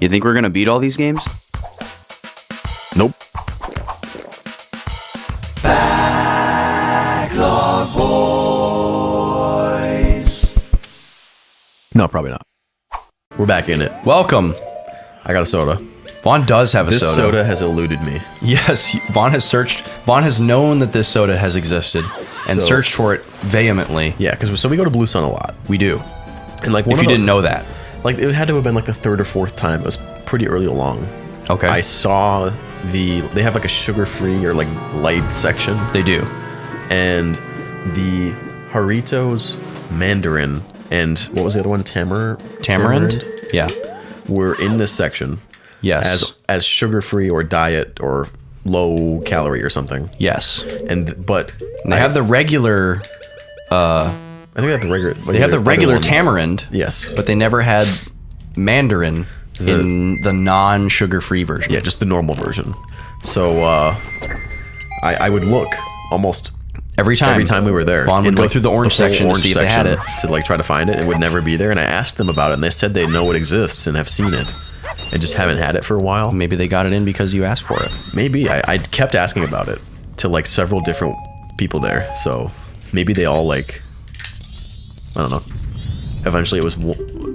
You think we're gonna beat all these games? Nope. Backlog boys. No, probably not. We're back in it. Welcome. I got a soda. Vaughn does have a This soda. soda has eluded me. Yes, Vaughn has searched. Vaughn has known that this soda has existed and So- searched for it vehemently. Yeah, because so we go to Blue Sun a lot. We do. And like If you didn't know that. like it had to have been like the third or fourth time. It was pretty early along. Okay. I saw they have like a sugar-free or like light section, They do. and the Doritos Mandarin and what was the other one? Tamarind? Yeah. were in this section Yes. as sugar-free or diet or low calorie or something. Yes. But And they have the regular. I think they have the regular. They have the regular one. tamarind. Yes. But they never had mandarin in the non-sugar-free version. Yeah, just the normal version. So I would look almost Every time we were there. Vaughn would in, go like, through the orange whole section to see if they had it. to like try to find it. It would never be there. And I asked them about it, and they said they know it exists and have seen it, and just haven't had it for a while. Maybe they got it in because you asked for it. Maybe I kept asking about it to like several different people there. So maybe they all like, I don't know. Eventually, it was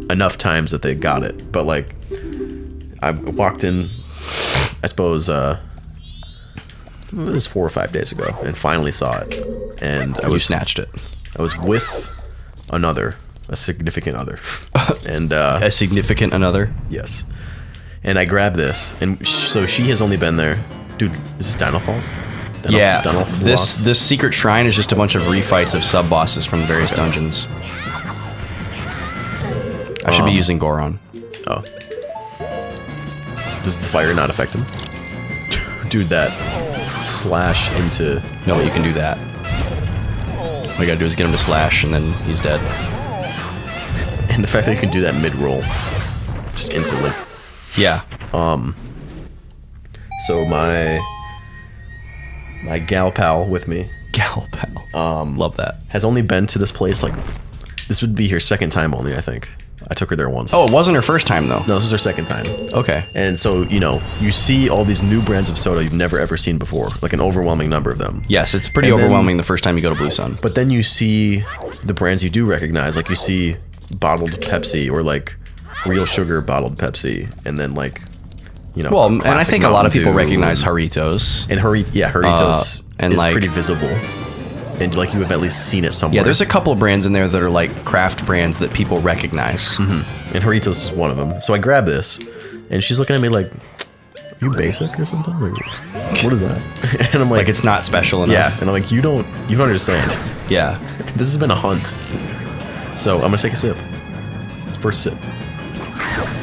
enough times that they got it. But like, I walked in, I suppose it was 4 or 5 days ago, and finally saw it. And You snatched it. I was with a significant other, and A significant another. yes, and I grabbed this, and so she has only been there. Dude, is this Dino Falls? Yeah. Dino Floss? This secret shrine is just a bunch of refights of sub-bosses from the various dungeons. I should be using Goron. Oh, does the fire not affect him? Dude, that slash into No, but you can do that. All you gotta do is get him to slash, and then he's dead. and the fact that you can do that mid-roll, just instantly. Yeah. So my gal pal with me Gal pal. Love that. has only been to this place like this would be her second time only. I think I took her there once. Oh, it wasn't her first time, though. no, this is her second time. Okay. And so you see all these new brands of soda you've never ever seen before, like an overwhelming number of them. Yes, it's pretty And then- overwhelming the first time you go to Blue Sun. But then you see the brands you do recognize, like you see bottled Pepsi or like real sugar bottled Pepsi, and then like Well, and I classic think a lot of Mountain people Dew recognize Doritos. and Doritos and is like- pretty visible, and like you have at least seen it somewhere. Yeah, there's a couple of brands in there that are like craft brands that people recognize. and Doritos is one of them. So I grab this, and she's looking at me like, "You basic or something? Like, what is that?" And I'm like, Like it's not special enough. "Yeah," and I'm like, "You don't understand. Yeah. This has been a hunt." So I'm gonna take a sip. It's first sip.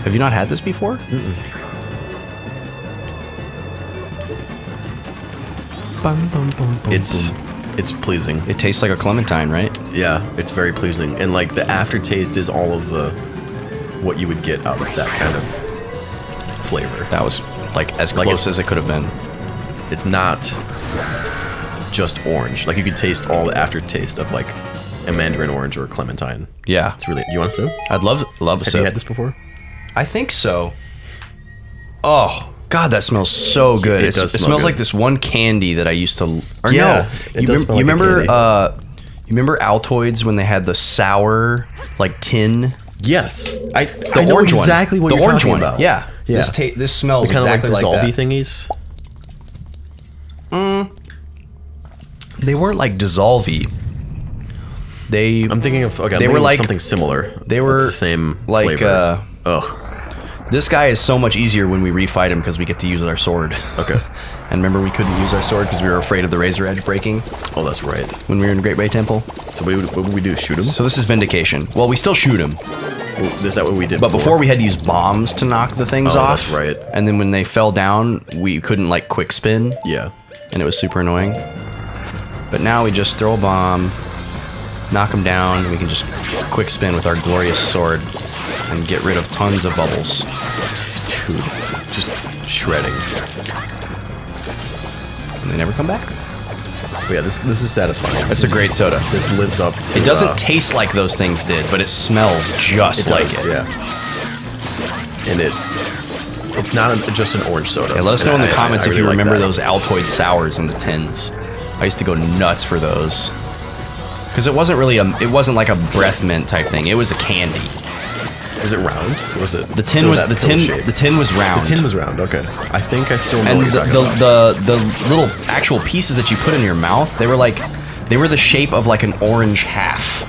Have you not had this before? It's pleasing. It tastes like a clementine, right? Yeah, it's very pleasing, and like the aftertaste is all of the what you would get out of that kind of flavor. That was like as Like close it's- as it could have been. It's not just orange. Like you could taste all the aftertaste of like a mandarin orange or a clementine. Yeah. It's really. You want a sip? I'd love a Have sip. you had this before? I think so. Oh God, that smells so good. It does It smell smells good. like this one candy that I used to. Or Yeah, no, it does smell you like a remember? candy. You remember Altoids when they had the sour like tin? Yes, I The know orange exactly one. what the you're orange talking one. about. Yeah. Yeah. This smells the kind exactly of like like dissolvey that. thingies. They weren't like dissolvey. They I'm thinking of okay. I'm They thinking were of like- something similar. they were It's the same like, flavor. Ugh. This guy is so much easier when we refight him because we get to use our sword. Okay. And remember, we couldn't use our sword because we were afraid of the razor edge breaking Oh, that's right. when we were in Great Bay Temple. So what would we do? Shoot him? So this is Vindication. Well, we still shoot him, Is that what we did? but before we had to use bombs to knock the things Oh, off. that's right. And then when they fell down, we couldn't like quick spin, Yeah. and it was super annoying. But now we just throw a bomb, knock them down, and we can just quick spin with our glorious sword and get rid of tons of bubbles. Dude, just shredding. And they never come back. But yeah, this is satisfying. It's a great soda. This lives up to. It doesn't taste like those things did, but it smells just like does, it. Yeah. and it's not just an orange soda. Yeah, let us know in the comments if really you like remember that. those Altoid sours in the tins. I used to go nuts for those. Because it wasn't really it wasn't like a breath mint type thing. It was a candy. Was it round? Or was it The tin was the tin was round. The tin was round. Okay. I think I still know and what you're talking about. the little actual pieces that you put in your mouth, they were the shape of like an orange half,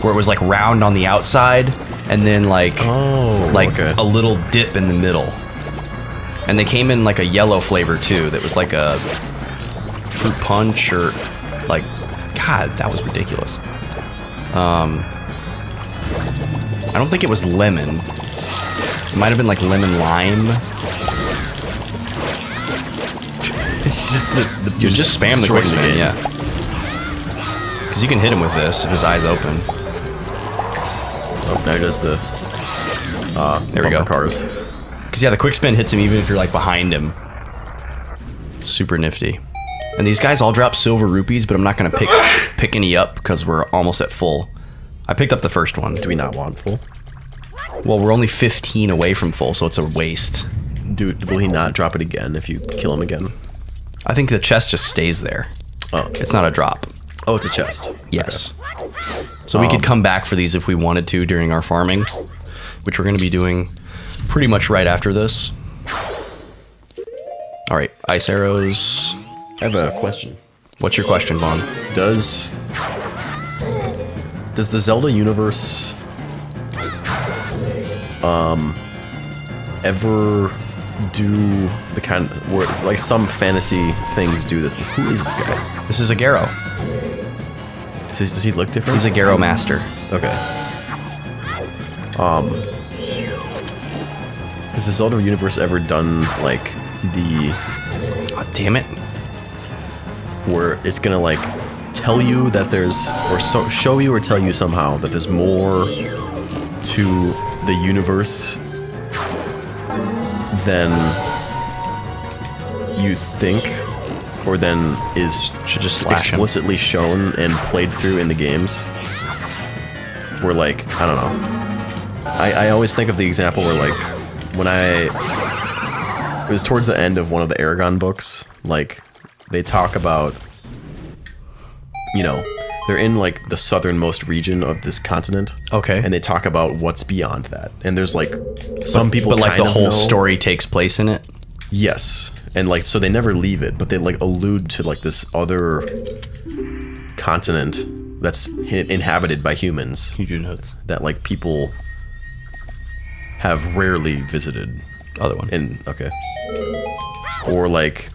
where it was like round on the outside and then like okay. a little dip in the middle. And they came in like a yellow flavor too. That was like a fruit punch or like, God, that was ridiculous. I don't think it was lemon. It might have been like lemon lime. It's just You just spam the quick spin, game. yeah. Because you can hit him with this if his eye's open. Oh, now he does the There we go. bumper cars. Because yeah, the quick spin hits him even if you're like behind him. Super nifty. And these guys all drop silver rupees, but I'm not gonna pick any up because we're almost at full. I picked up the first one. Do we not want full? Well, we're only 15 away from full, so it's a waste. Will he not drop it again if you kill him again? I think the chest just stays there. Oh, It's not a drop. oh, it's a chest. Yes. So we could come back for these if we wanted to during our farming, which we're going to be doing pretty much right after this. All right, ice arrows. I have a question. What's your question, Vaughn? Does the Zelda universe ever do the kind of where like some fantasy things do this? Who is this guy? This is a Garrow. Does he look different? He's a Garrow master. Okay. Has the Zelda universe ever done like the Oh, damn it. where it's gonna like tell you that there's show you or tell you somehow that there's more to the universe than you think or than is Should just slash him. explicitly shown and played through in the games? Where like, I don't know, I always think of the example where like when it was towards the end of one of the Aragon books, like they talk about, you know, they're in like the southernmost region of this continent. Okay. And they talk about what's beyond that. And there's like some people But like kind the of whole know. story takes place in it. Yes. And like so they never leave it, but they like allude to like this other continent that's inhabited by humans You do notes. that like people have rarely visited. Other one. And okay. Or like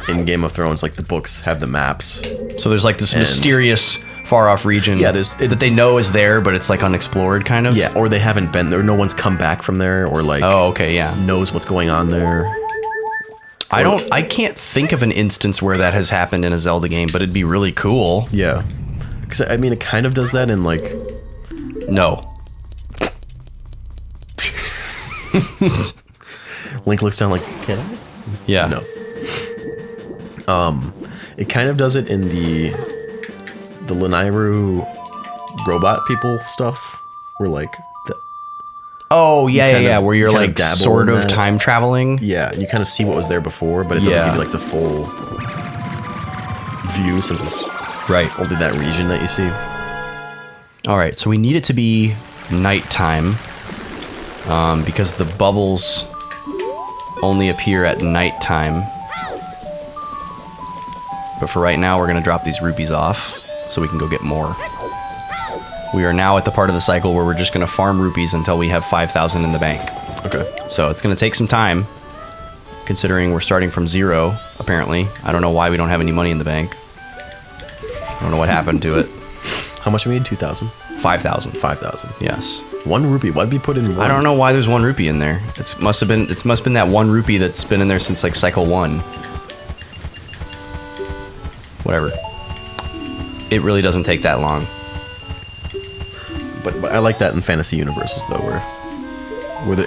in Game of Thrones, like the books have the maps. So there's like this And- mysterious far off region Yeah, that they know is there, but it's like unexplored kind of. Yeah, or they haven't been there. No one's come back from there, or like Oh, okay, yeah. knows what's going on there. I can't think of an instance where that has happened in a Zelda game, but it'd be really cool. Yeah, because I mean, it kind of does that in like No. Link looks down like, can I? Yeah. No. It kind of does it in the Lanairu robot people stuff, where like Oh, yeah, kind yeah, of- where you're kind of like dabble sort in of that. time traveling. yeah, you kind of see what was there before, but it doesn't Yeah. give you like the full view since it's Right. only that region that you see. All right, so we need it to be nighttime because the bubbles only appear at nighttime. But for right now, we're going to drop these rupees off so we can go get more. We are now at the part of the cycle where we're just going to farm rupees until we have 5,000 in the bank. Okay. So it's going to take some time, considering we're starting from 0, apparently. I don't know why we don't have any money in the bank. I don't know what happened to it. How much we need? 2,000. 5,000. 5,000. Yes. 1 rupee. Why'd we put in one? I don't know why there's 1 rupee in there. It must have been that 1 rupee that's been in there since like cycle 1. Whatever. It really doesn't take that long. But I like that in fantasy universes though, where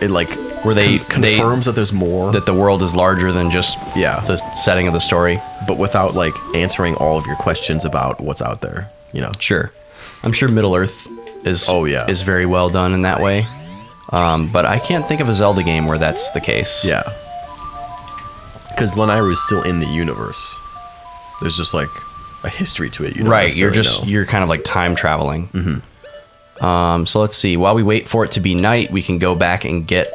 it like Where they confirms that there's more, that the world is larger than just Yeah. the setting of the story. but without like answering all of your questions about what's out there. You know. Sure. I'm sure Middle Earth is Oh, yeah. is very well done in that way. But I can't think of a Zelda game where that's the case. Yeah. Because Lanairu is still in the universe. There's just like a history to it. You don't Right, necessarily know. you're kind of like time traveling. So let's see. While we wait for it to be night, we can go back and get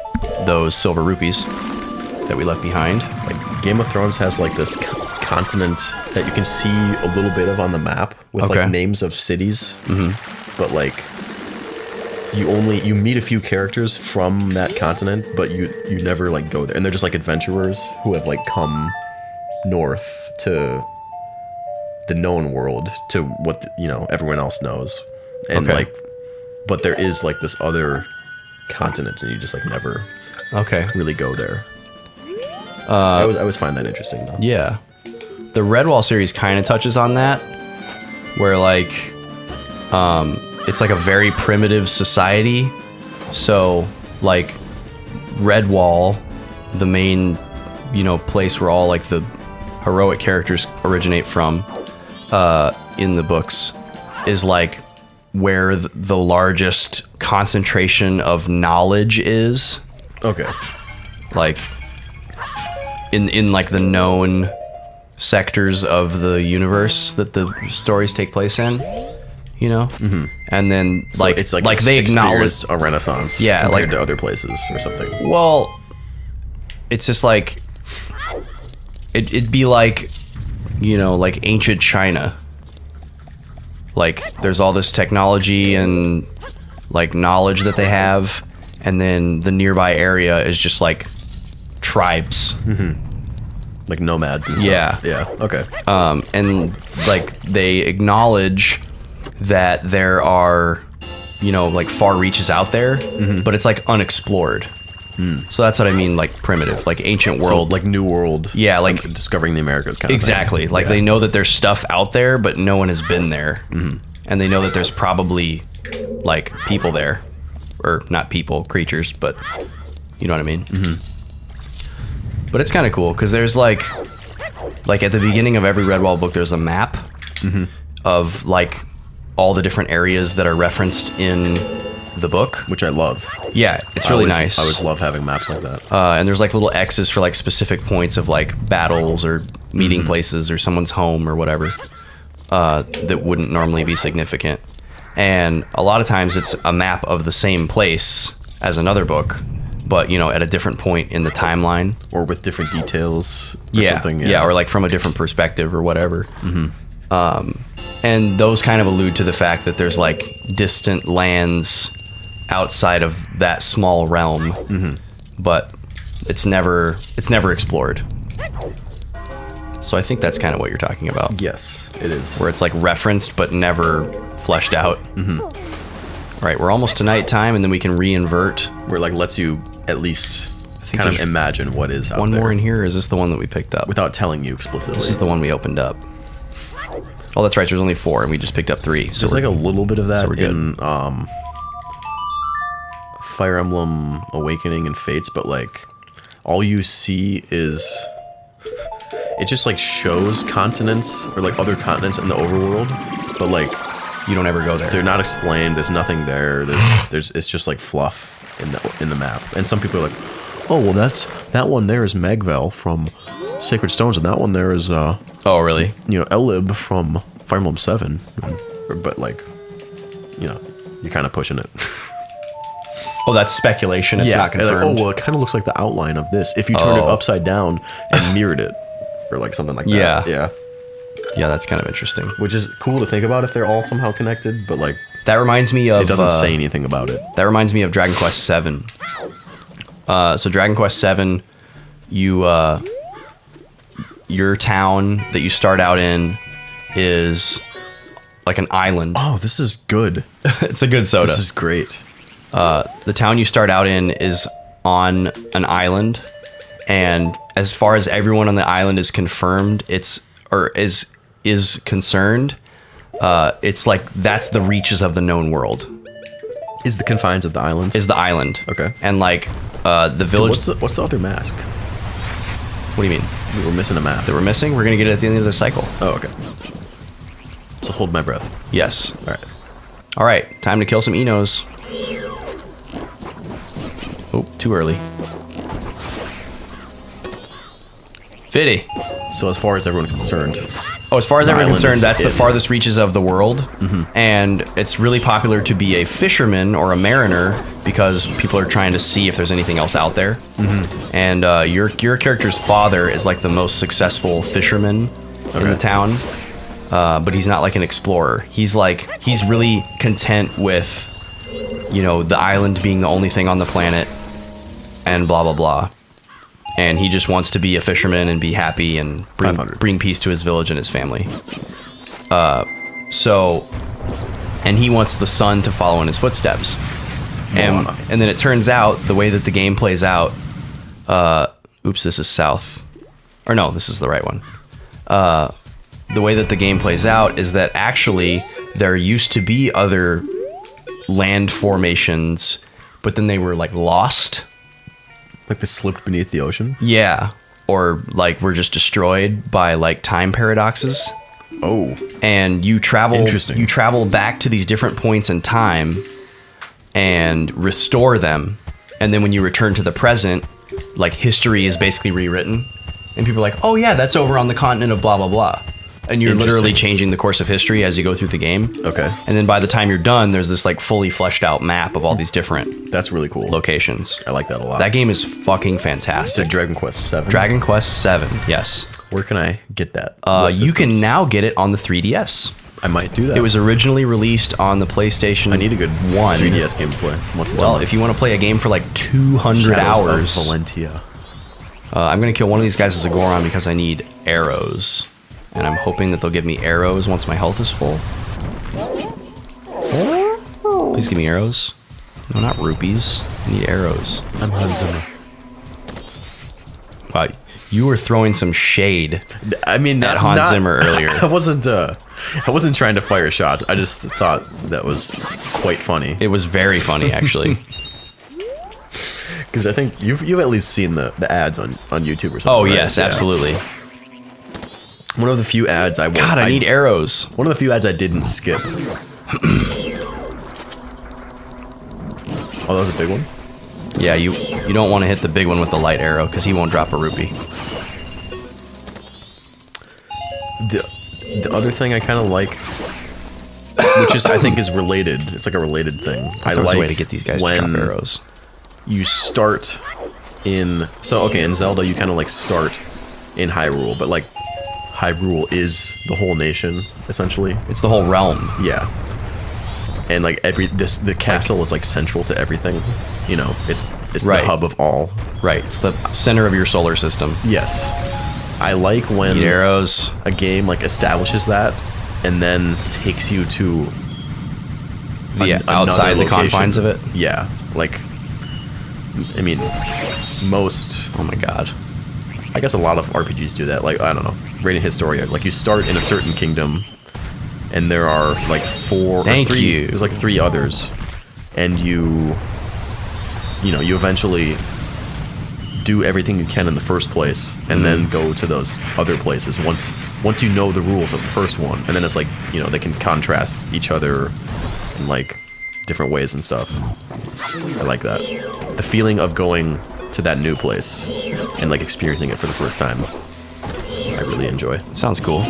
those silver rupees that we left behind. Like Game of Thrones has like this continent that you can see a little bit of on the map with Okay. like names of cities. But like you meet a few characters from that continent, but you never like go there. And they're just like adventurers who have like come north to the known world, to what everyone else knows. And Okay. but there is like this other continent, and you just like never Okay. really go there. I always find that interesting though. Yeah. The Redwall series kind of touches on that, where like, it's like a very primitive society. So like Redwall, the main, place where all like the heroic characters originate from, in the books, is like where the largest concentration of knowledge is. Okay. Like in like the known sectors of the universe that the stories take place in, and then like So it's like they acknowledge experienced a renaissance, Yeah, compared like- to other places or something. well, it's just like it'd be like like ancient China. Like there's all this technology and like knowledge that they have, and then the nearby area is just like tribes. Like nomads and stuff. Yeah. Okay. And like they acknowledge that there are like far reaches out there, but it's like unexplored. So that's what I mean, like primitive, like ancient world, So, like New World. Yeah, like- discovering the Americas kind of exactly. thing. Like Yeah. they know that there's stuff out there, but no one has been there, and they know that there's probably like people there, or not people, creatures, but you know what I mean. But it's kind of cool because there's like at the beginning of every Redwall book, there's a map of like all the different areas that are referenced in the book. Which I love. Yeah, it's really nice. I always love having maps like that. And there's like little X's for like specific points of like battles or meeting places or someone's home or whatever, that wouldn't normally be significant. And a lot of times it's a map of the same place as another book, but at a different point in the timeline. Or with different details or something. Yeah, or like from a different perspective or whatever. And those kind of allude to the fact that there's like distant lands outside of that small realm, but it's never explored. So I think that's kind of what you're talking about, Yes, it is. where it's like referenced but never fleshed out. All right, we're almost to nighttime, and then we can re-invert. Where it like lets you at least think kind of there's imagine what is out One there more in here, or is this the one that we picked up? without telling you explicitly. This is the one we opened up. Oh, that's right. There's only 4, and we just picked up 3. So There's like a little bit of that we're good. in Fire Emblem Awakening and Fates, but like all you see is it just like shows continents or like other continents in the overworld, but like you don't ever go there. they're not explained. There's nothing there. There's it's just like fluff in the map. And some people are like, oh well, that one there is Magvel from Sacred Stones, and that one there is Oh, really? Elib from Fire Emblem 7. But like, you're kind of pushing it. Oh, that's speculation. It's not and like, confirmed. oh well, it kind of looks like the outline of this if you turn it upside down and mirrored it, or like something like that. Yeah. Yeah, that's kind of interesting. Which is cool to think about if they're all somehow connected, but like That reminds me of... it doesn't say anything about it. That reminds me of Dragon Quest VII. So Dragon Quest VII, your town that you start out in is like an island. Oh, this is good. It's a good soda. This is great. The town you start out in is on an island, and as far as everyone on the island is confirmed, is concerned, it's like that's the reaches of the known world. Is the confines of the island? Is the island. Okay. And like the village. What's the other mask? What do you mean? We were missing a mask. That we're missing? We're gonna get it at the end of the cycle. Oh, okay. So hold my breath. Yes. All right. All right. Time to kill some Enos. Oh, too early. 50. So as far as everyone's concerned, Oh, as far as everyone's concerned, that's the it. farthest reaches of the world. And it's really popular to be a fisherman or a mariner because people are trying to see if there's anything else out there. And your character's father is like the most successful fisherman in the town. But he's not like an explorer. He's really content with, you know, the island being the only thing on the planet and blah, blah, blah. And he just wants to be a fisherman and be happy and bring peace to his village and his family. And he wants the son to follow in his footsteps. And then it turns out the way that the game plays out. Oops, this is south. Or no, this is the right one. The way that the game plays out is that actually there used to be other land formations, but then they were like lost. like they slipped beneath the ocean. Yeah, or like were just destroyed by like time paradoxes. Oh, And you travel. Interesting. You travel back to these different points in time and restore them, and then when you return to the present, like history is basically rewritten, and people are like, "Oh yeah, that's over on the continent of blah blah blah." And you're literally changing the course of history as you go through the game. okay. And then by the time you're done, there's this like fully fleshed out map of all these different That's really cool. locations. I like that a lot. That game is fucking You fantastic. said Dragon Quest 7. Dragon Quest 7, yes. Where can I get that? What You can systems? now get it on the 3DS. I might do that. It was originally released on the PlayStation. I need a good 3DS game to play. Once I'm Well, done if you want to play a game for like 200 Shadows of hours, Valentia. I'm going to kill one of these guys as a Goron because I need arrows. And I'm hoping that they'll give me arrows once my health is full. Please give me arrows. No, not rupees. I need arrows. I'm Hans Zimmer. Wow, you were throwing some shade. I mean, At Hans Zimmer earlier. I wasn't trying to fire shots. I just thought that was quite funny. It was very funny, actually. Because I think you've at least seen the ads on YouTube or something. Oh, right? yes, Yeah. absolutely. One of the few ads I God, I need arrows. One of the few ads I didn't skip. Oh, that was a big one? Yeah, you don't want to hit the big one with the light arrow because he won't drop a rupee. The other thing I kind of like, which is I think is related. It's like a related thing. I There was like a way to get these guys to drop arrows. You start in in Zelda you kind of like start in Hyrule, but like Hyrule is the whole nation essentially. It's the whole realm. Yeah. And like the castle is like central to everything. You know, it's Right. the hub of all. Right, it's the center of your solar system. Yes. I like when Need arrows. a game like establishes that and then takes you to Outside the another confines location. of it. Yeah. Like, I mean, most, Oh my god. I guess a lot of RPGs do that. Like, I don't know, Radiant Historia. Like, you start in a certain kingdom, and there are like Thank you. There's like 3 others, and you eventually do everything you can in the first place, and then go to those other places once you know the rules of the first one, and then it's like they can contrast each other in like different ways and stuff. I like that. The feeling of going to that new place and like experiencing it for the first time, I really enjoy. Sounds cool.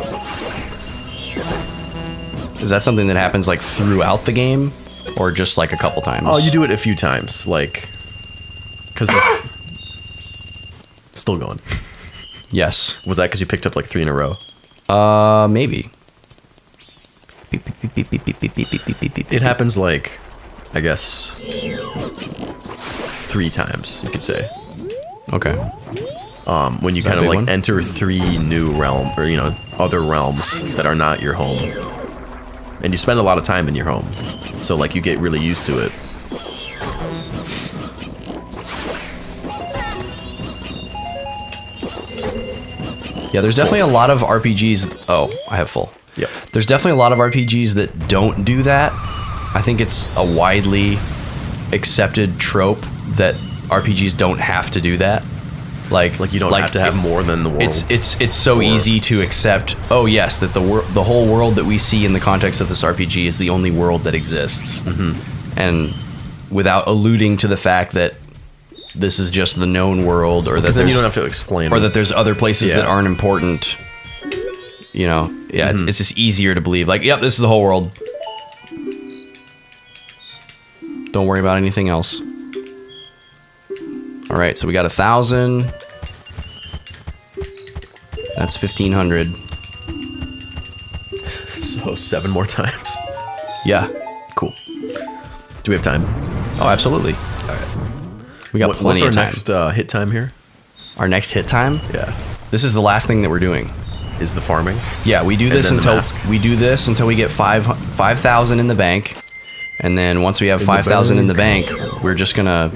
Is that something that happens like throughout the game, or just like a couple times? Oh, you do it a few times, like, because it's still going. Yes. Was that because you picked up like 3 in a row? Maybe. It happens like, I guess, 3 times, you could say. Okay. When you that kind a of big like one? enter 3 new realm, or other realms that are not your home. And you spend a lot of time in your home. So like you get really used to it. Yeah, there's definitely a lot of RPGs. Oh, I have full. Yep. There's definitely a lot of RPGs that don't do that. I think it's a widely accepted trope that RPGs don't have to do that. Like Like you don't have to have more than the world. It's so easy to accept. Oh yes, that the whole world that we see in the context of this RPG is the only world that exists, and without alluding to the fact that this is just the known world, or that Because then you there's don't have to explain. or that there's other places Yeah. that aren't important. You know, yeah, it's just easier to believe. Like, yep, this is the whole world. Don't worry about anything else. All right, so we got 1,000. That's 1,500. So 7 more times. Yeah. Cool. Do we have time? Oh, absolutely. All right. We got What's plenty our of time. next hit time here? Our next hit time. Yeah. This is the last thing that we're doing. Is the farming? Yeah, we do this then the until mask. we get 5,000 in the bank, and then once we have 5,000 in the bank, we're just gonna.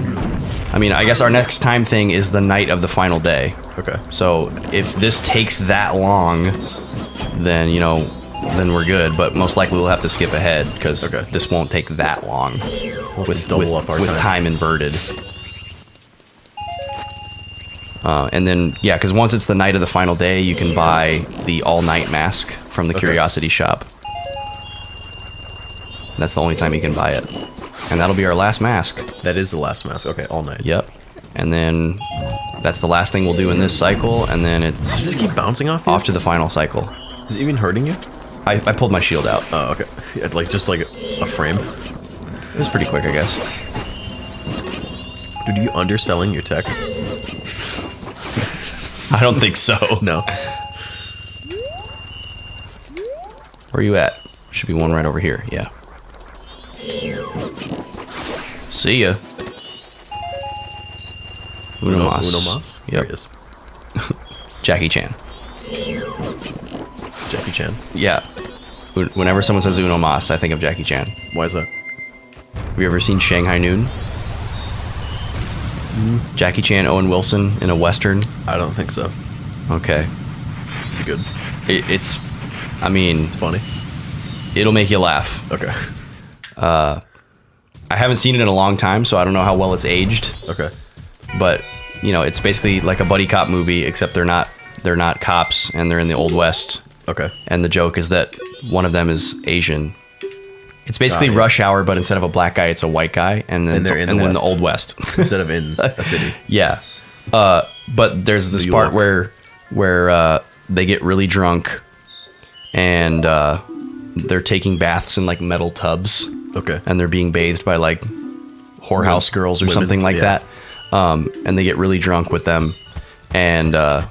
I mean, I guess our next time thing is the night of the final day. Okay. So if this takes that long, then then we're good. But most likely we'll have to skip ahead because Okay. this won't take that long with double up our with time. time inverted. And then, yeah, because once it's the night of the final day, you can buy the all-night mask from the Curiosity Shop. That's the only time you can buy it. And that'll be our last mask. That is the last mask. Okay, all night. Yep. And then that's the last thing we'll do in this cycle, and then Does it's it just keep bouncing off you? off to the final cycle. Is it even hurting you? I pulled my shield out. Oh, okay. Yeah, just like a frame. It was pretty quick, I guess. Dude, are you underselling your tech? I don't think so. No. Where are you at? Should be one right over here. Yeah. See ya. Uno Mas. Uno Mas? Yep. There he is. Jackie Chan. Jackie Chan. Yeah. Whenever someone says Uno Mas, I think of Jackie Chan. Why is that? Have you ever seen Shanghai Noon? Jackie Chan, Owen Wilson in a Western? I don't think so. Okay. Is it good? It's, I mean, It's funny. it'll make you laugh. Okay. I haven't seen it in a long time, so I don't know how well it's aged. Okay. But, it's basically like a buddy cop movie, except they're not cops and they're in the Old West. Okay. And the joke is that one of them is Asian. It's basically yeah. Rush Hour, but instead of a black guy, it's a white guy, and then And they're in the the West. Old West. Instead of in a city. Yeah. But there's this New part York. where they get really drunk and they're taking baths in like metal tubs Okay. and they're being bathed by like whorehouse girls or Women, something like yeah. that. And they get really drunk with them and they're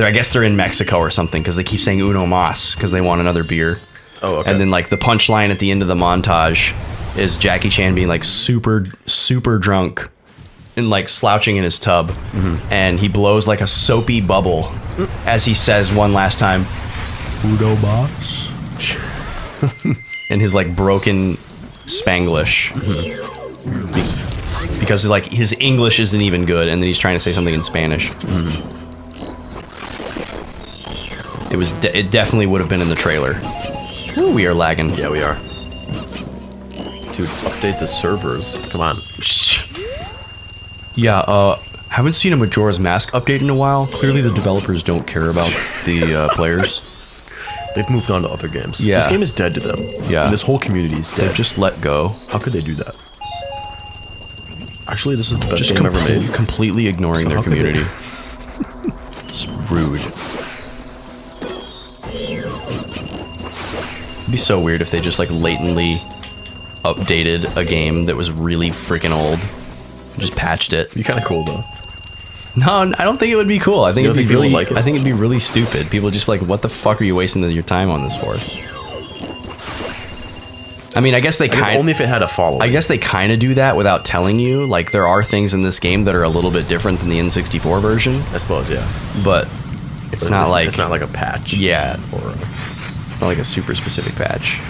I guess they're in Mexico or something because they keep saying Uno Mas because they want another beer. Oh, okay. And then like the punchline at the end of the montage is Jackie Chan being like super drunk and like slouching in his tub, and he blows like a soapy bubble as he says one last time, "Uno Mas," in his like broken Spanglish. Because like his English isn't even good, and then he's trying to say something in Spanish. It definitely would have been in the trailer. Ooh, we are lagging. Yeah, we are. Dude, update the servers. Come on. Yeah, haven't seen a Majora's Mask update in a while. Clearly the developers don't care about the players. They've moved on to other games. Yeah. This game is dead to them. Yeah. And this whole community is dead. They've just let go. How could they do that? Actually, this is the best Just game ever made. completely ignoring their How could they? community. It's rude. It'd be so weird if they just like latently updated a game that was really freaking old. Just patched it. It'd be kind of cool, though. No, I don't think it would be cool. I think You it'd don't be think people really. would like it? I think it'd be really stupid. People would just be like, "What the fuck are you wasting your time on this for?" I mean, I guess they I guess kind. only if it had a following. I guess they kind of do that without telling you. Like, there are things in this game that are a little bit different than the N64 version, I suppose, yeah. but it's not like it's not like a patch. yeah, Or it's not like a super specific patch.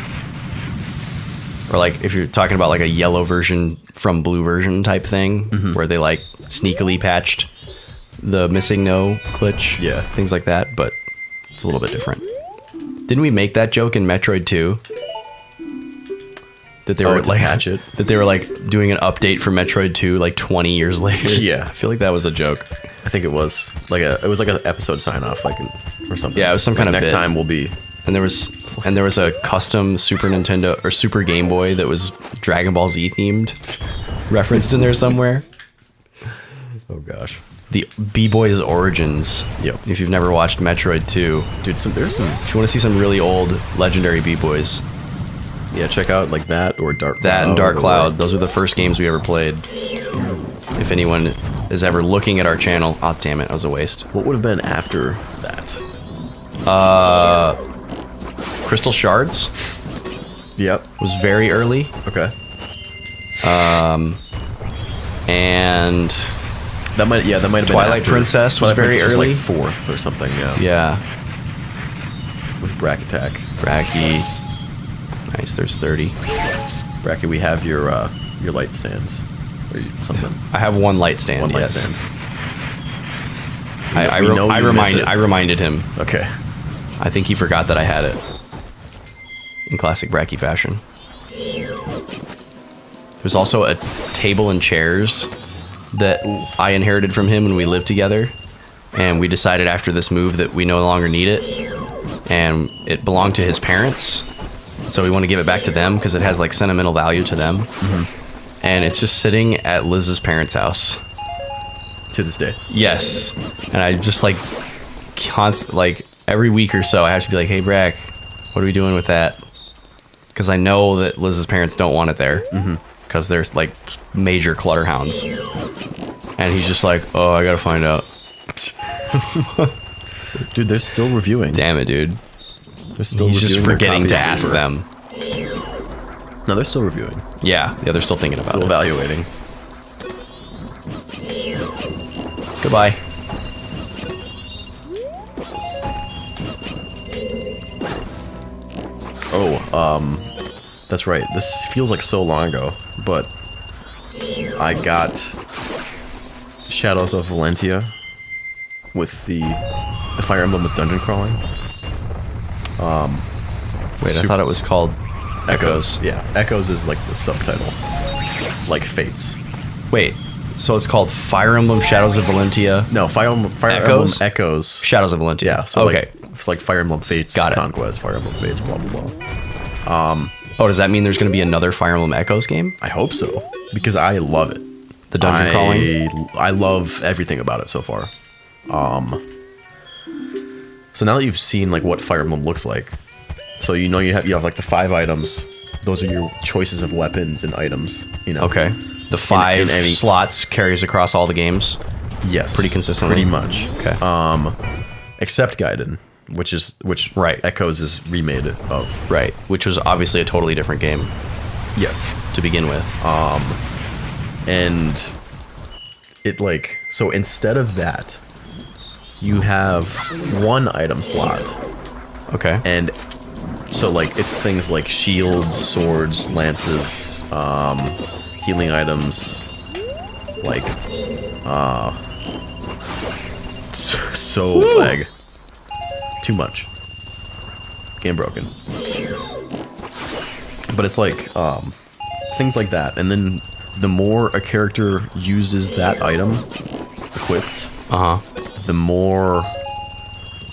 Or like if you're talking about like a yellow version from blue version type thing, where they like sneakily patched the missing no glitch, Yeah. things like that. But it's a little bit different. Didn't we make that joke in Metroid 2? That they were to like patch it? that they were like doing an update for Metroid 2 like 20 years later. Yeah. I feel like that was a joke. I think it was like it was like an episode sign off, like or something. Yeah, it was some kind of next bit. time will be. And there was a custom Super Nintendo or Super Game Boy that was Dragon Ball Z themed. referenced in there somewhere. Oh gosh. The B-Boy's Origins. Yep. If you've never watched Metroid 2. Dude, there's some... If you want to see some really old legendary B-Boys. Yeah, check out like that or Dark Cloud. That and Dark Cloud. Those are the first games we ever played. If anyone is ever looking at our channel... Oh, damn it. That was a waste. What would have been after that? Crystal Shards Yep. was very early. Okay. And... That might have been Twilight after. Princess was Twilight very Princess early. Was like 4th or something, yeah. Yeah. With Brack Attack. Bracky. Nice, there's 30. Bracky, we have your light stands. Or something. I have one light stand, One light yes. stand. I reminded him. Okay. I think he forgot that I had it. In classic Bracky fashion. There's also a table and chairs that I inherited from him when we lived together. And we decided after this move that we no longer need it. And it belonged to his parents. So we want to give it back to them because it has like sentimental value to them. Mm-hmm. And it's just sitting at Liz's parents' house. To this day. Yes. And I just like every week or so I have to be like, hey Brack, what are we doing with that? Because I know that Liz's parents don't want it there. Because they're like major clutter hounds. And he's just like, oh, I gotta find out. Dude, they're still reviewing. Damn it, dude. They're still He's just reviewing their forgetting to copy ask over. them. No, they're still reviewing. Yeah, they're still thinking about Still it. evaluating. Goodbye. Oh, that's right. This feels like so long ago, but I got Shadows of Valentia with the Fire Emblem with dungeon crawling. Wait, I thought it was called Echoes. Yeah, Echoes is like the subtitle, like Fates. Wait, so it's called Fire Emblem Shadows of Valentia. No, Fire Emblem Echoes. Shadows of Valentia. Yeah, so okay. like, it's like Fire Emblem Fates, Got it. Conquest, Fire Emblem Fates, blah blah blah. Oh, does that mean there's going to be another Fire Emblem Echoes game? I hope so, because I love it. The dungeon crawling? I love everything about it so far. So now that you've seen like what Fire Emblem looks like, so you know you have like the 5 items. Those are your choices of weapons and items. You know. Okay. The 5 in any- slots carries across all the games. Yes. Pretty consistently? Pretty much. Okay. Except Gaiden, which Right. Echoes is remade of. Right. Which was obviously a totally different game Yes. to begin with. And it like, so instead of that, you have 1 item slot. Okay. And so like it's things like shields, swords, lances, healing items, like so lag. Too much. Game broken. But it's like things like that, and then the more a character uses that item equipped, the more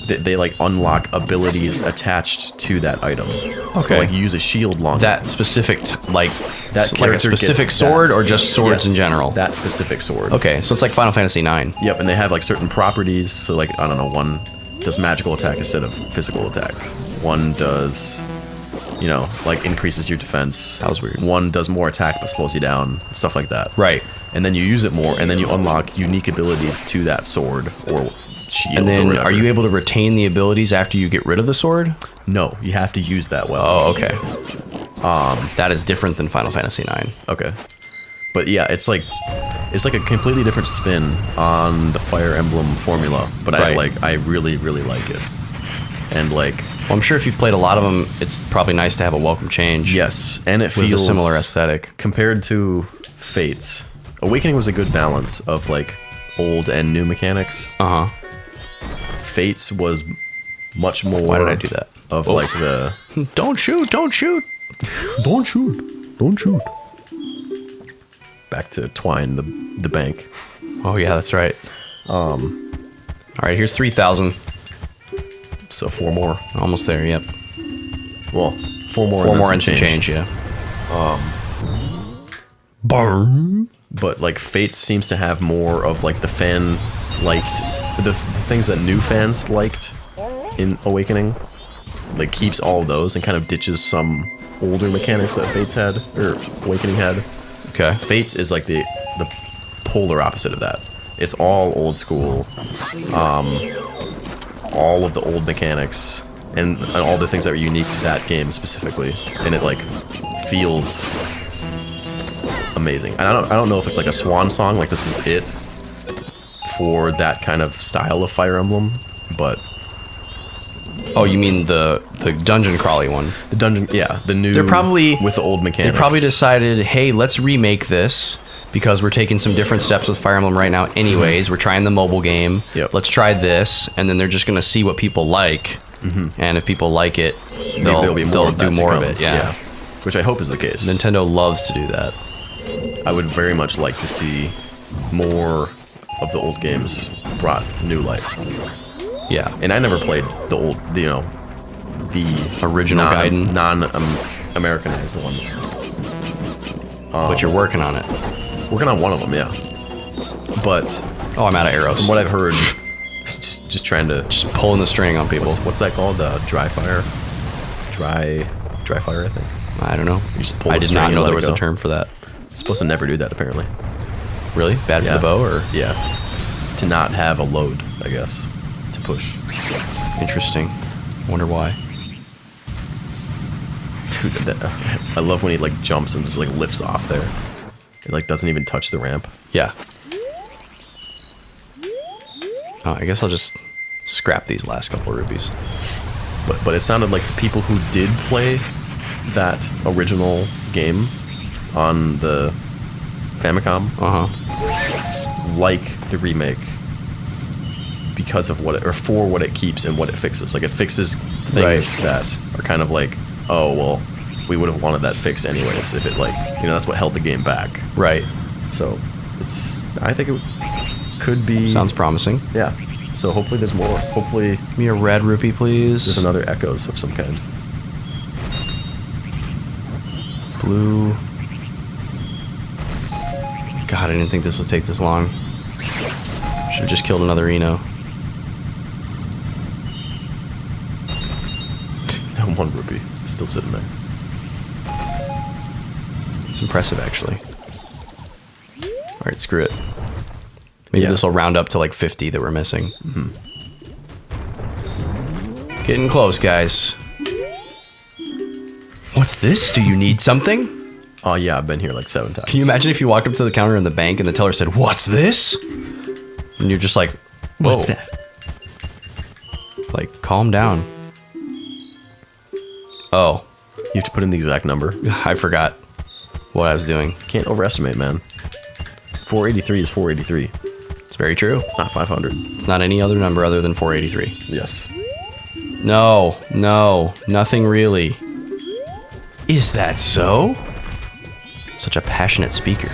they like unlock abilities attached to that item. So Okay. like you use a shield longer. That specific, like a character gets specific sword that. or just swords in Yes, general? That specific sword. Okay, so it's like Final Fantasy 9. Yep, and they have like certain properties. So like, I don't know, one does magical attack instead of physical attacks. One does, you know, like increases your defense. That was weird. One does more attack but slows you down, stuff like that. Right. And then you use it more, and then you unlock unique abilities to that sword or shield. And or then whatever. are you able to retain the abilities after you get rid of the sword? No, you have to use that well. Oh, okay. That is different than Final Fantasy 9. Okay. But yeah, it's like a completely different spin on the Fire Emblem formula. But Right. I really, really like it. And like, Well, I'm sure if you've played a lot of them, it's probably nice to have a welcome change. yes, and it With feels a similar aesthetic. compared to Fates. Awakening was a good balance of like old and new mechanics. Uh-huh. Fates was much more. Why did I do that? Of like the Don't shoot, don't shoot. don't shoot, don't shoot. Back to Twine, the bank. Oh, yeah, that's right. All right, here's 3,000. So 4 more. Almost there, yep. Well, 4 more. 4 and then more some and some change, yeah. Burn. But like Fates seems to have more of like the fan liked the things that new fans liked in Awakening. Like keeps all of those and kind of ditches some older mechanics that Fates had or Awakening had. Okay. Fates is like the polar opposite of that. It's all old school, all of the old mechanics and all the things that were unique to that game specifically, and it like feels amazing. And I don't know if it's like a swan song, like this is it for that kind of style of Fire Emblem, but Oh, you mean the dungeon crawly one? the dungeon, yeah, the new. They're probably with the old mechanics. They probably decided, hey, let's remake this because we're taking some different steps with Fire Emblem right now. Anyways, we're trying the mobile game. Yep. Let's try this, and then they're just gonna see what people like, and if people like it, they'll do more of it. Yeah. Which I hope is the case. Nintendo loves to do that. I would very much like to see more of the old games brought new life. Yeah. And I never played the old, the Original Gaiden? non-Americanized ones. But you're working on it. Working on one of them, yeah. But Oh, I'm out of arrows. from what I've heard, just trying to Just pulling the string on people. what's that called? Dry fire, I think. I don't know. You just pull I the did string not and know let there it was go. a term for that. You're supposed to never do that, apparently. Really? Bad for Yeah. the bow, or Yeah. To not have a load, I guess, to push. interesting? Wonder why. Dude, I love when he like jumps and just like lifts off there. It like doesn't even touch the ramp. Yeah. Oh, I guess I'll just scrap these last couple of rupees. But it sounded like the people who did play that original game on the Famicom like the remake because of what it, or for what it keeps and what it fixes. Like it fixes things that are kind of like, oh well, we would have wanted that fixed anyways if it like, you know, that's what held the game back. Right. So I think it could be. Sounds promising. Yeah. So hopefully there's more. Hopefully Give me a red rupee, please. there's another Echoes of some kind. Blue. God, I didn't think this would take this long. Should have just killed another Eno. That one rupee still sitting there. It's impressive, actually. Alright, screw it. Maybe Yeah. this will round up to like 50 that we're missing. Getting close, guys. What's this? Do you need something? Oh yeah, I've been here like 7 times. Can you imagine if you walked up to the counter in the bank and the teller said, "What's this?" And you're just like, "Whoa." What's that? Like, calm down. Oh, You have to put in the exact number. I forgot what I was doing. Can't overestimate, man. 483 is 483. It's very true. It's not 500. It's not any other number other than 483. Yes. No, nothing really. Is that so? Such a passionate speaker.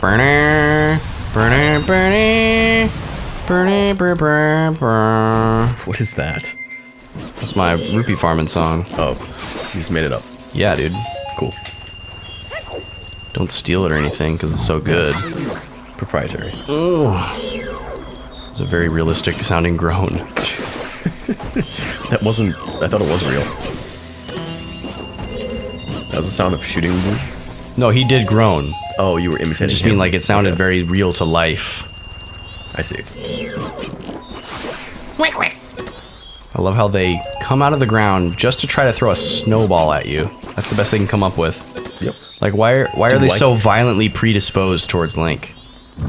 Burner, burner, burner, burner, burner, burner. What is that? That's my rupee farming song. Oh, you just made it up. Yeah, dude. Cool. Don't steal it or anything because it's so good. Proprietary. It's a very realistic sounding groan. That wasn't. I thought it was real. That was the sound of shooting. No, he did groan. Oh, you were imitating. I just him. mean like it sounded Okay. very real to life. I see. I love how they come out of the ground just to try to throw a snowball at you. That's the best they can come up with. Yep. Like, why are Dude, they why- so violently predisposed towards Link?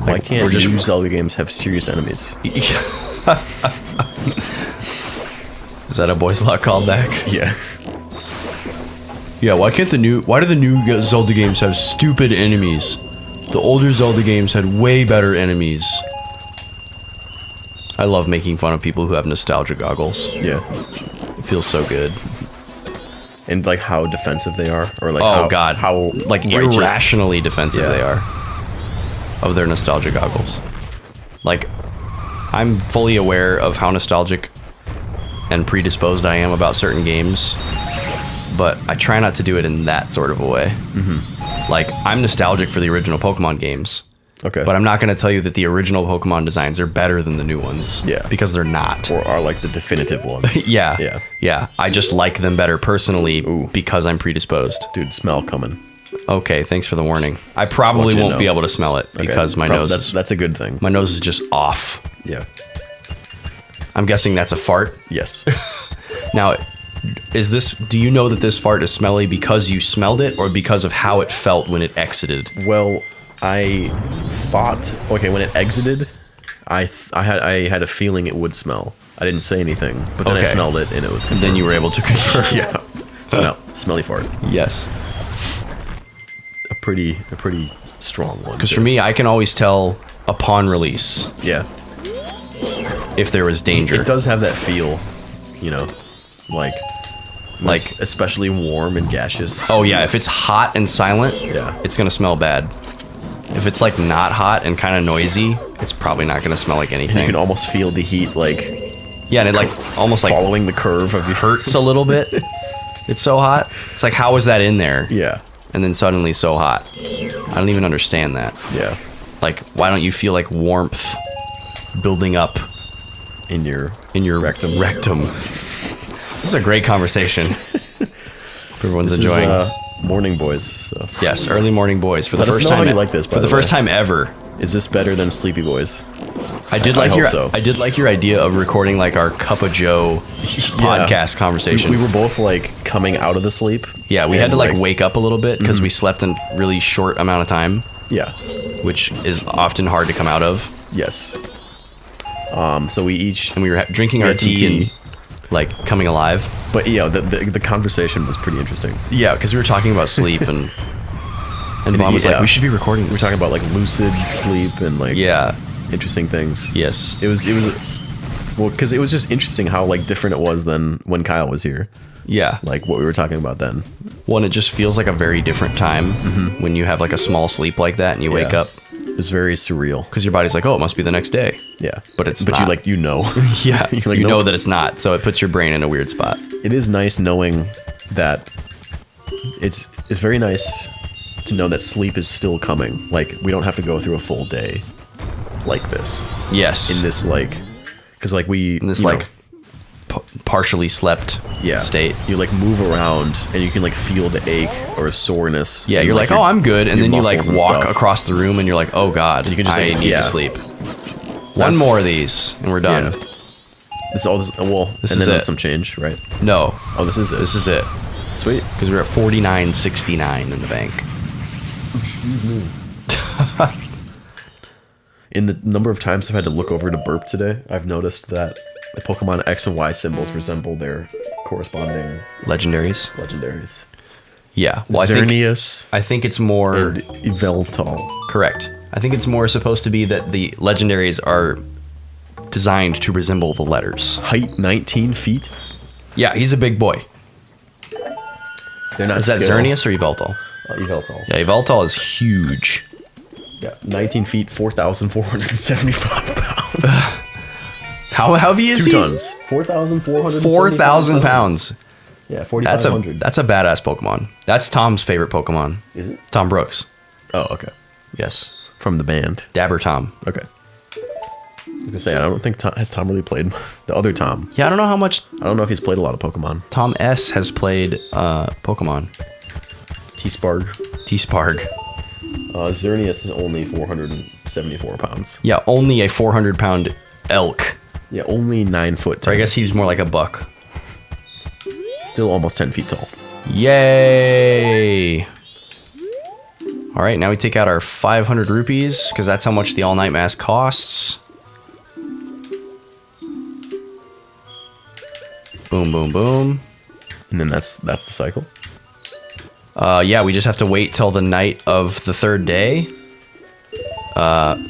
Why Like, can't we're just- new Zelda games have serious enemies? Is that a Boys Lot callback? Yeah. Yeah, why do the new Zelda games have stupid enemies? The older Zelda games had way better enemies. I love making fun of people who have nostalgia goggles. Yeah. It feels so good. And like how defensive they are, or like Oh god, how like righteous- irrationally defensive Yeah. they are of their nostalgia goggles. Like, I'm fully aware of how nostalgic and predisposed I am about certain games, but I try not to do it in that sort of a way. Like, I'm nostalgic for the original Pokemon games. Okay. But I'm not going to tell you that the original Pokemon designs are better than the new ones. Yeah. Because they're not. Or are like the definitive ones. Yeah. Yeah. Yeah. I just like them better personally Ooh. because I'm predisposed. Dude, smell coming. Okay, thanks for the warning. I probably you to won't know. be able to smell it Okay. because my nose That's a good thing. my nose is just off. Yeah. I'm guessing that's a fart. Yes. Now, do you know that this fart is smelly because you smelled it or because of how it felt when it exited? Well, I thought, okay, when it exited, I had a feeling it would smell. I didn't say anything, but then I Okay. smelled it and it was confirmed. Then you were able to confirm. Yeah. Smelly fart. Yes. A pretty strong one. Because for me, I can always tell upon release Yeah. if there was danger. It does have that feel, you know, like especially warm and gaseous. Oh yeah, if it's hot and silent, Yeah. it's gonna smell bad. If it's like not hot and kind of noisy, it's probably not gonna smell like anything. You can almost feel the heat like Yeah, and it like almost like following the curve of your hurts a little bit. It's so hot. It's like, how was that in there? Yeah. And then suddenly so hot. I don't even understand that. Yeah. Like, why don't you feel like warmth building up In your rectum? This is a great conversation. Everyone's this enjoying. is morning boys, so. Yes, early morning boys for the Let us first know how time. you like this, by for the the first way. time ever. Is this better than Sleepy Boys? I did I like hope your so. I did like your idea of recording like our Cup of Joe podcast conversation. We were both like coming out of the sleep. Yeah, we and, had to like wake up a little bit because we slept in really short amount of time, Yeah. which is often hard to come out of. Yes. So we each, And we were drinking our had some tea and tea. like coming alive. but yeah, the conversation was pretty interesting. Yeah, because we were talking about sleep and Vaughn was like, yeah. we should be recording. We're talking about like lucid sleep and like Yeah. interesting things. Yes. It was well, because it was just interesting how like different it was than when Kyle was here. Yeah. Like what we were talking about then. One, it just feels like a very different time when you have like a small sleep like that and you wake Yeah. up It was very surreal. because your body's like, oh, it must be the next day. Yeah. But it's But not. you like you know. Yeah. You're like, you no. know that it's not. So it puts your brain in a weird spot. It is nice knowing that it's very nice to know that sleep is still coming. Like we don't have to go through a full day like this. Yes. In this like because like we in this you like know, partially slept state. You like move around and you can like feel the ache or soreness. Yeah, in, you're like, your- oh, I'm good. And your then you like muscles and walk stuff. across the room and you're like, oh God, You can just, I like, need yeah. to sleep. One more of these and we're done. Yeah. This all this well, This and is then it. some change, right? No, Oh, this is it. this is it. Sweet. Because we're at 49.69 in the bank. In the number of times I've had to look over to burp today, I've noticed that the Pokemon X and Y symbols resemble their corresponding Legendaries. legendaries. Yeah. Well, Xerneas I think it's more and Yveltal. correct. I think it's more supposed to be that the legendaries are designed to resemble the letters. Height 19 feet. Yeah, he's a big boy. They're not Is that skill. Xerneas or Yveltal? Yveltal. Yeah, Yveltal is huge. Yeah, 19 feet, 4,475 pounds. How heavy is 2 he? tons. 4,400. 4,000 pounds. Yeah, That's a 4,500. that's a badass Pokemon. That's Tom's favorite Pokemon. Is it? Tom Brooks. Oh, okay. Yes. From the band. Dabber Tom. Okay. I was gonna say I don't think has Tom really played the other Tom. Yeah, I don't know how much I don't know if he's played a lot of Pokemon. Tom S has played Pokemon. T-Sparg. T-Sparg. Xerneas is only 474 pounds. Yeah, only a 400-pound elk. Yeah, only 9 foot. Or I guess he's more like a buck. Still almost 10 feet tall. Yay! All right, now we take out our 500 rupees because that's how much the all-night mask costs. Boom, boom, boom. And then that's the cycle. Yeah, we just have to wait till the night of the third day.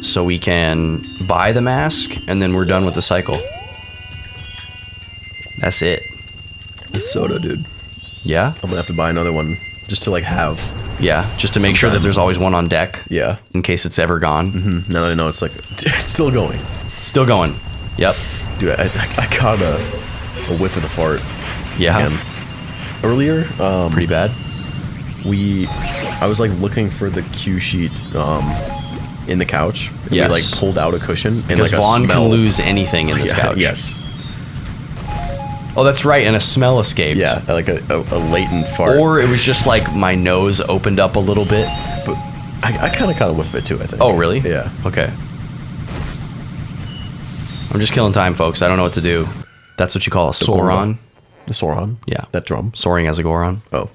So we can buy the mask, and then we're done with the cycle. That's it. This soda, dude. Yeah? I'm gonna have to buy another one just to like have. Yeah, just to make sure that Sometime. there's always one on deck. Yeah. In case it's ever gone. Now that I know it's like it's still going. Still going. Yep. Dude, I caught a whiff of the fart. Yeah. Again. earlier, Pretty bad. I was like looking for the cue sheet in the couch. And Yes. we like pulled out a cushion and Because like a Vaughn smell. can lose anything in this couch. Yes. Oh, that's right, and a smell escaped. Yeah, like a latent fart. Or it was just like my nose opened up a little bit. But I kind of caught a whiff of it too, I think. Oh, really? Yeah. Okay. I'm just killing time, folks. I don't know what to do. That's what you call a Sauron. The Sauron? Yeah. That drum? Soaring as a Goron. Oh.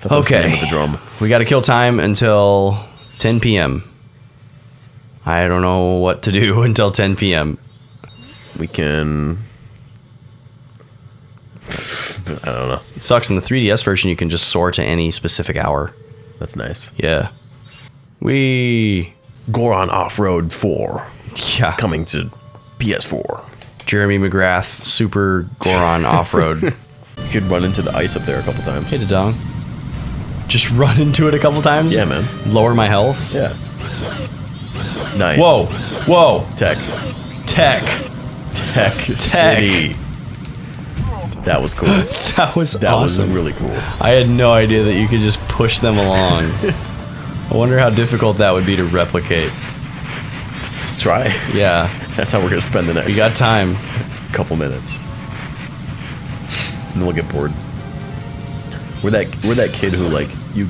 That's the name of the drum. We got to kill time until 10 p.m. I don't know what to do until 10 p.m. We can... I don't know. It sucks. In the 3DS version, you can just soar to any specific hour. That's nice. Yeah. We... Goron Off-Road 4. Yeah. Coming to PS4. Jeremy McGrath, Super Goron Off-Road. You could run into the ice up there a couple times. Hit a dong. Just run into it a couple times? Yeah, man. Lower my health? Yeah. Nice. Whoa. Whoa. Tech. Tech. City. That was cool. That was That awesome. was really cool. I had no idea that you could just push them along. I wonder how difficult that would be to replicate. Let's try. Yeah. That's how we're going to spend the next We got time. couple minutes. And then we'll get bored. We're that kid who, like, you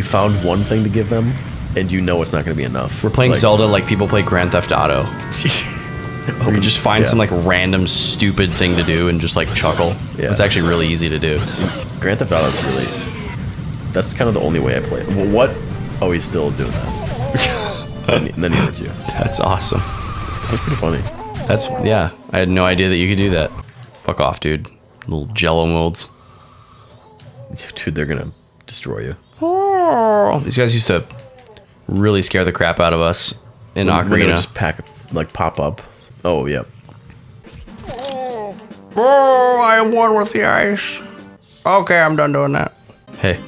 found one thing to give them, and you know it's not going to be enough. We're playing like, Zelda like people play Grand Theft Auto. Where you just find some like random stupid thing to do and just like chuckle. Yeah. It's actually really easy to do. Grand Theft Auto is really... That's kind of the only way I play it. Well, what? Oh, he's still doing that. and then he hurts you. That's awesome. That's pretty funny. That's, yeah. I had no idea that you could do that. Fuck off, dude. Little jello molds. Dude, they're gonna destroy you. Oh, these guys used to really scare the crap out of us in When they would Ocarina. just pop up. Oh, yeah. Oh, I won with the ice. Okay, I'm done doing that. Hey.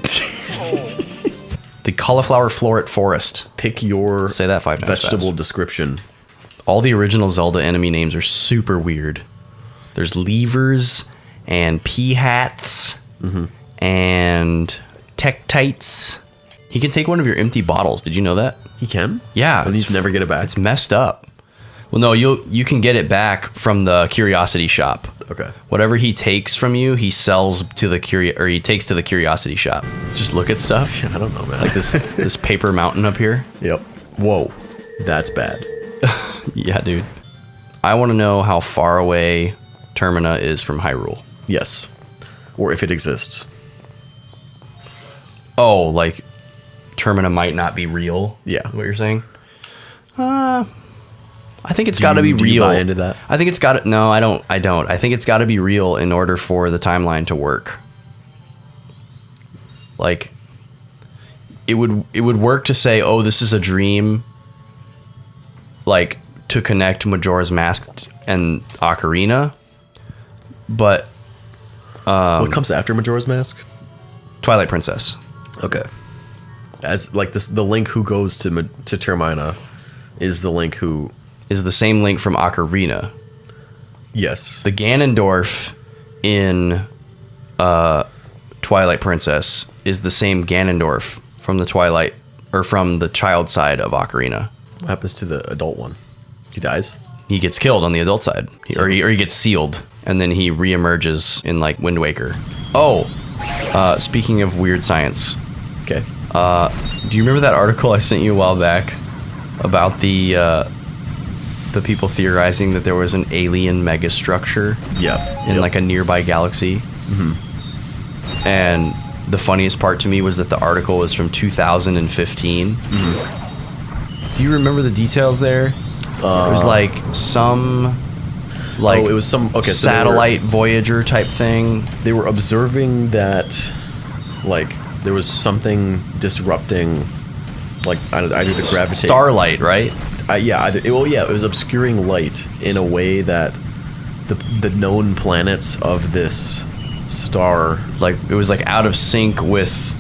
The cauliflower floret forest. Pick your Say that 5 times vegetable fast. description. All the original Zelda enemy names are super weird. There's levers and pea-hats and tektites. He can take one of your empty bottles. Did you know that? He can? Yeah. And you never get it back? It's messed up. Well, no, you can get it back from the curiosity shop. Okay. Whatever he takes from you, he sells to the he takes to the curiosity shop. Just look at stuff. I don't know, man. Like this paper mountain up here. Yep. Whoa. That's bad. Yeah, dude. I want to know how far away Termina is from Hyrule. Yes. Or if it exists. Oh, like Termina might not be real? Yeah. What you're saying? I think it's got to be real. Do you buy into that? I think it's got to... No, I don't. I think it's got to be real in order for the timeline to work. Like, it would work to say, oh, this is a dream, like, to connect Majora's Mask and Ocarina, but... What comes after Majora's Mask? Twilight Princess. Okay. As, like, this, the Link who goes to Termina is the Link who... Is the same Link from Ocarina. Yes. The Ganondorf in Twilight Princess is the same Ganondorf from the Twilight, or from the child side of Ocarina. What happens to the adult one? He dies? He gets killed on the adult side, or he gets sealed, and then he reemerges in like Wind Waker. Oh, speaking of weird science, Okay. do you remember that article I sent you a while back about the people theorizing that there was an alien megastructure Yeah. in like a nearby galaxy? And the funniest part to me was that the article was from 2015. Do you remember the details there? It was like some like it was some satellite Voyager type thing. They were observing that, like, there was something disrupting, like, either the gravitation. Starlight, right? It was obscuring light in a way that the known planets of this star. Like it was like out of sync with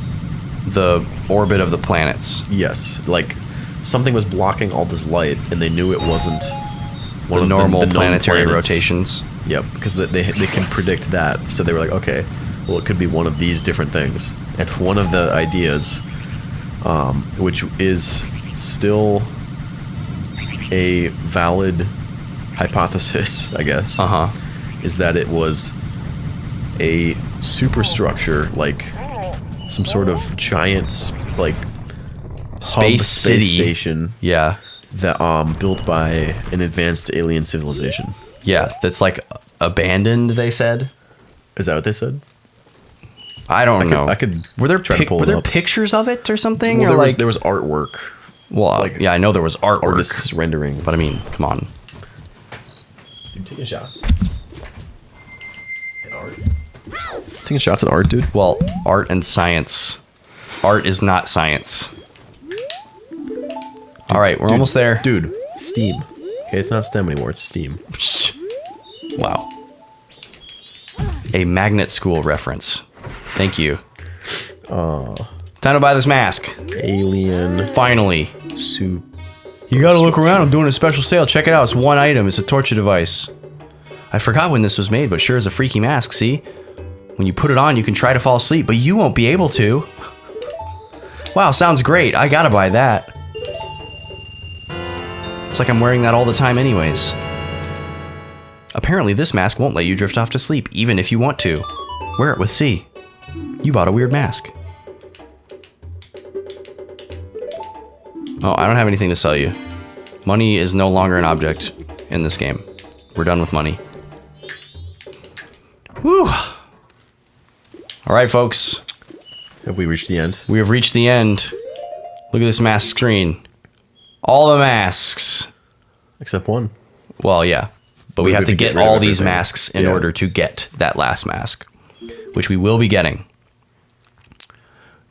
the orbit of the planets. Yes, like something was blocking all this light, and they knew it wasn't one The of normal the known planetary planets. rotations. Yep, because they can predict that. So they were like, okay, well, it could be one of these different things. And one of the ideas, which is still a valid hypothesis, I guess, is that it was a superstructure, like some sort of giant, like Space city. station. Yeah. That built by an advanced alien civilization. Yeah, that's like abandoned, they said. Is that what they said? I don't know. I could were there try to pull were it there up. pictures of it or something? Well, or there was artwork. Well, like, yeah, I know there was artwork. Artists rendering. But I mean, come on. Dude, taking shots. At art. Taking shots at art, dude. Well, art and science. Art is not science. All right, we're almost there. Dude, Steam. Okay, it's not STEM anymore, it's Steam. Wow. A magnet school reference. Thank you. Time to buy this mask. Alien Finally. soup. You gotta look around. I'm doing a special sale. Check it out. It's one item. It's a torture device. I forgot when this was made, but sure is a freaky mask, see? When you put it on, you can try to fall asleep, but you won't be able to. Wow, sounds great. I gotta buy that. It's like I'm wearing that all the time anyways. Apparently this mask won't let you drift off to sleep, even if you want to. Wear it with C. You bought a weird mask. Oh, I don't have anything to sell you. Money is no longer an object in this game. We're done with money. Whew. Alright, folks. Have we reached the end? We have reached the end. Look at this mask screen. All the masks. Except one. Well, yeah. But we have to get rid of all these everything. masks in order to get that last mask. Which we will be getting.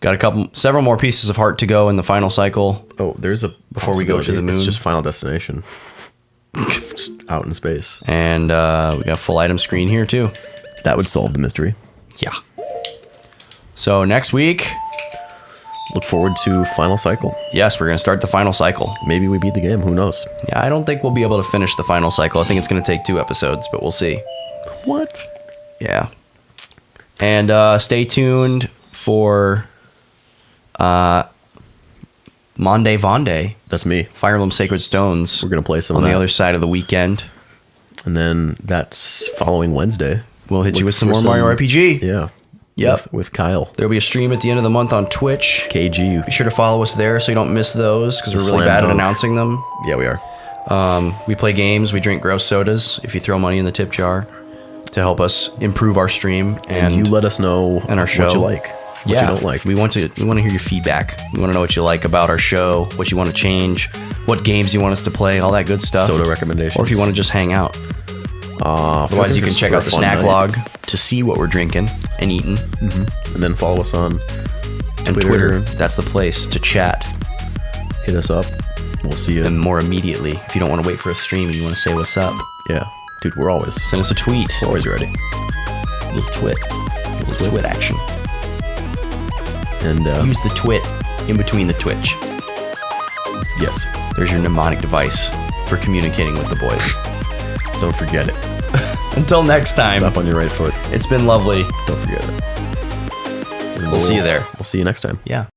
Got several more pieces of heart to go in the final cycle. Oh, there's a Before we go to the moon. It's just Final Destination. Just out in space. And we got a full item screen here too. That would solve the mystery. Yeah. So next week, Look forward to Final Cycle. yes, we're going to start the final cycle. Maybe we beat the game. Who knows? Yeah, I don't think we'll be able to finish the final cycle. I think it's going to take 2 episodes, but we'll see. What? Yeah. And stay tuned for Monde Vonde, That's me. Fire Emblem Sacred Stones. We're going to play some on of the that. other side of the weekend. And then that's following Wednesday. We'll hit you Look with some for more Mario RPG. Yeah. Yep. With Kyle. There'll be a stream at the end of the month on Twitch. KG. Be sure to follow us there so you don't miss those, because we're really Slam bad at dunk. announcing them. Yeah, we are. We play games, we drink gross sodas if you throw money in the tip jar to help us improve our stream. And you let us know and our show. what you like, what you don't like. We want to hear your feedback. We want to know what you like about our show, what you want to change, what games you want us to play, all that good stuff. Soda recommendations. Or if you want to just hang out. Otherwise, you can check out the snack log to see what we're drinking and eating. And then follow us on And Twitter, that's the place to chat. Hit us up. We'll see you. And more immediately, if you don't want to wait for a stream and you want to say what's up, Yeah. Dude, we're always send us a tweet. always ready. Little twit. Little twit action. And Use the twit in between the twitch. yes, There's your mnemonic device for communicating with the boys. don't forget it. Until next time, Stop on your right foot. it's been lovely. Don't forget it. And We'll see you there. We'll see you next time. Yeah.